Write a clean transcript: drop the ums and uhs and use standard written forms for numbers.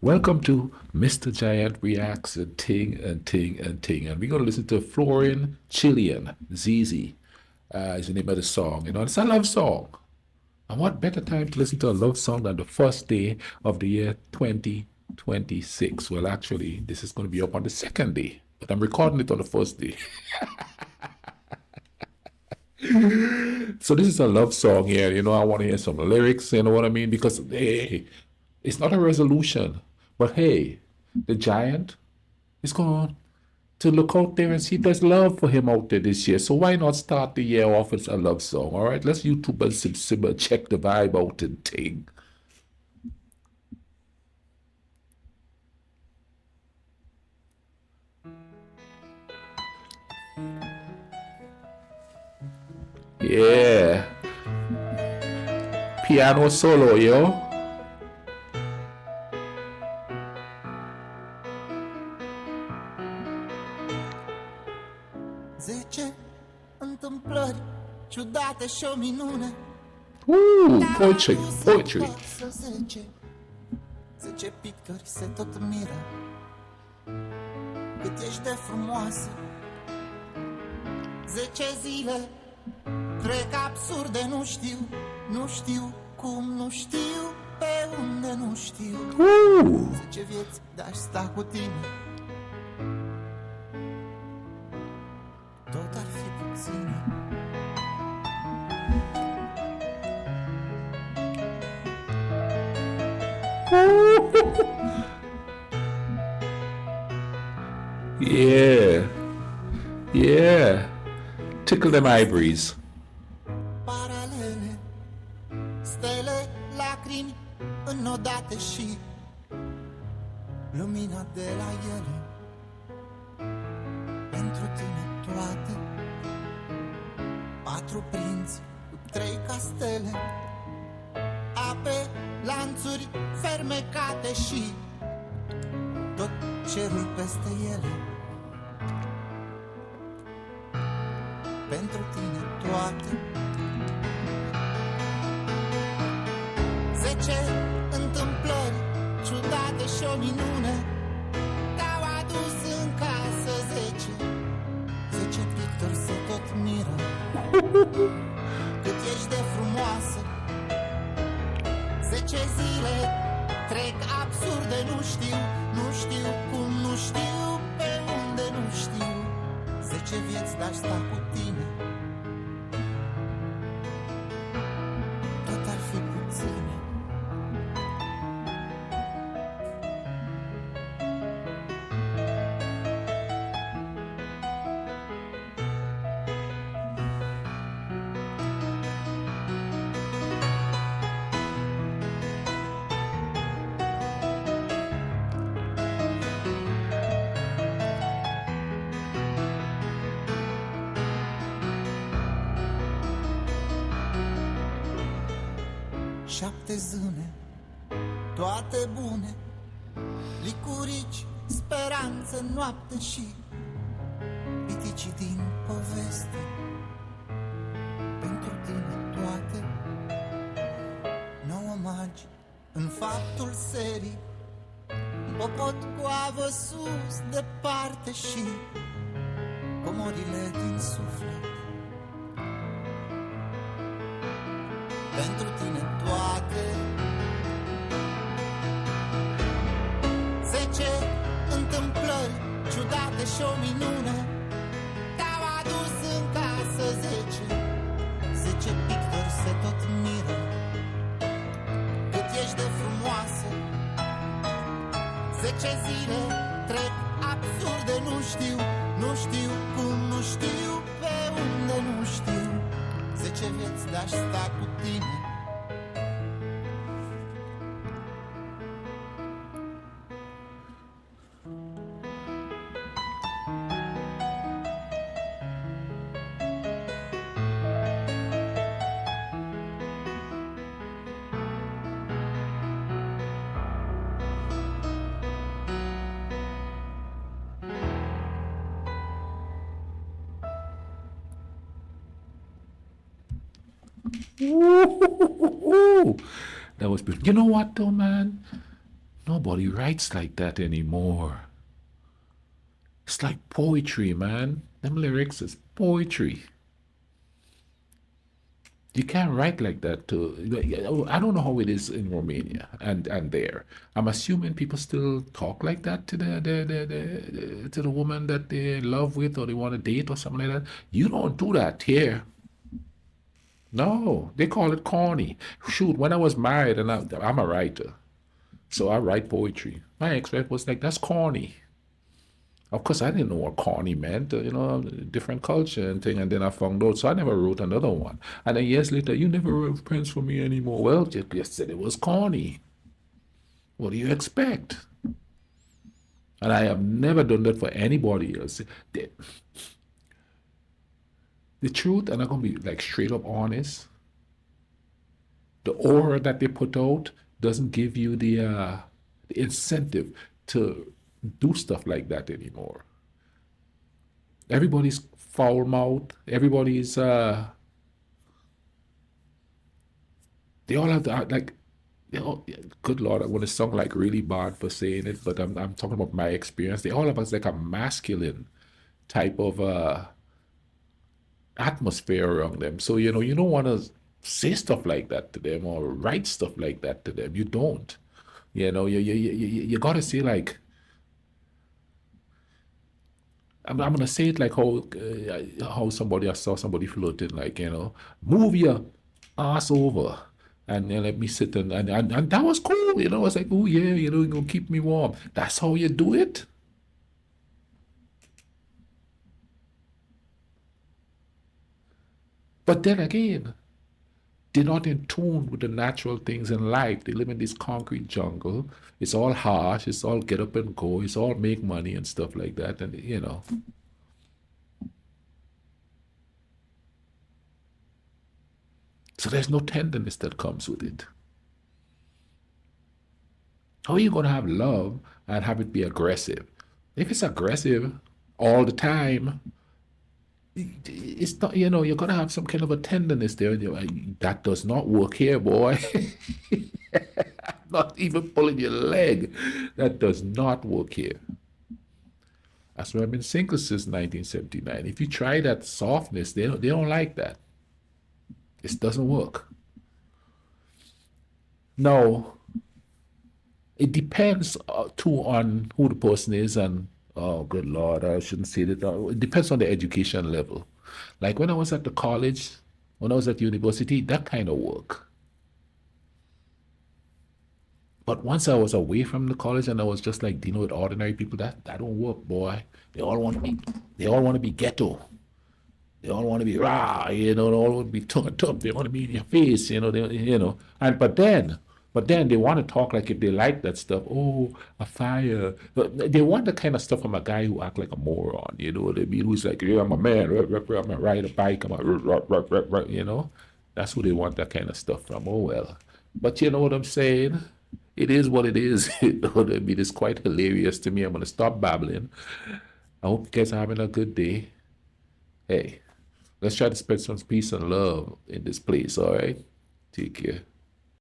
Welcome to Mr. Giant Reacts and Ting and Ting and Ting. And we're going to listen to Florin Chilian, Zece, is the name of the song. It's a love song. And what better time to listen to a love song than the first day of the year 2026? Well, actually, this is going to be up on the second day, but I'm recording it on the first day. So this is a love song here. I want to hear some lyrics, you know what I mean? Because, hey, it's not a resolution. But hey, the giant is going to look out there and see there's love for him out there this year. So why not start the year off with a love song? All right, let's YouTube and Simba check the vibe out and ting. Yeah, piano solo, yo. Zece întâmplări ciudate și o minune. Poetry, poetry. Zece pictori se tot miră cât ești de frumoasă. 10 zile trec absurde, nu știu cum, nu știu pe unde, nu știu. 10 vieți de-aș sta cu tine, tot ar fi puține. Yeah, yeah. Tickle them ivories. Paralele, stele, lacrimi înodate și lumina de la ele. Pentru tine toate, 4 prinți cu 3 castele, ape, lanțuri fermecate și tot cerul peste ele. Pentru tine toate, 10 întâmplări ciudate și o minune te-au adus în casă. 10 pictori se tot miră cât ești de frumoasă. 10 zile trec absurde, nu știu cum, nu știu pe unde, nu știu. 10 vieți de-aș sta cu tine, tot ar fi puține. Șapte zâne, toate bune, licurici, speranță, noapte și piticii din poveste. Pentru tine toate, 9 magi în faptul serii, popot cu avă sus, departe și comorile din suflet. Pentru tine toate, 10 întâmplări ciudate și o minune te-au adus în casă. 10 pictori se tot miră cât ești de frumoasă. 10 zile trec absurde, nu știu cum, nu știu pe unde, nu știu. 10 vieți de-aș sta cu tine, That was beautiful. You know what, though, man? Nobody writes like that anymore. It's like poetry, man. Them lyrics is poetry. You can't write like that too. I don't know how it is in Romania and there. I'm assuming people still talk like that to to the woman that they love with or they want to date or something like that. You don't do that here. No, they call it corny. Shoot, when I was married and I'm a writer, so I write poetry. My ex-wife was like, "That's corny." Of course, I didn't know what corny meant, different culture and thing. And then I found out, so I never wrote another one. And then years later, you never wrote prints for me anymore. Well, just said it was corny. What do you expect? And I have never done that for anybody else. The truth, and I'm gonna be like straight up honest, the aura that they put out doesn't give you the incentive to do stuff like that anymore. Everybody's foul mouth. Everybody's they all have the like, good Lord, I want to sound like really bad for saying it, but I'm talking about my experience. They all have us like a masculine type of atmosphere around them. So you don't want to say stuff like that to them or write stuff like that to them. You don't. You got to say like, I'm gonna say it like how somebody I saw somebody floating like, move your ass over and then let me sit and that was cool. I was like, oh yeah, you're gonna keep me warm. That's how you do it. But then again, they're not in tune with the natural things in life. They live in this concrete jungle. It's all harsh. It's all get up and go. It's all make money and stuff like that. And so there's no tenderness that comes with it. How are you going to have love and have it be aggressive? If it's aggressive all the time, it's not, you're going to have some kind of a tenderness there. That does not work here, boy. Not even pulling your leg. That does not work here. That's why I've been single since 1979. If you try that softness, they don't like that. It doesn't work. No, it depends too on who the person is and oh good lord, I shouldn't say that. It depends on the education level. Like when I was at the college, when I was at university, that kind of work. But once I was away from the college and I was just like dealing with ordinary people, that don't work, boy. They all want to be ghetto. They all want to be rah, they all want to be turned up. They want to be in your face, And but then they want to talk like if they like that stuff. Oh, a fire. But they want the kind of stuff from a guy who act like a moron. You know what I mean? Who's like, yeah, I'm a man. I'm gonna ride a bike. That's who they want that kind of stuff from. Oh well. But you know what I'm saying? It is what it is. You know what I mean? It's quite hilarious to me. I'm gonna stop babbling. I hope you guys are having a good day. Hey, let's try to spread some peace and love in this place, all right? Take care.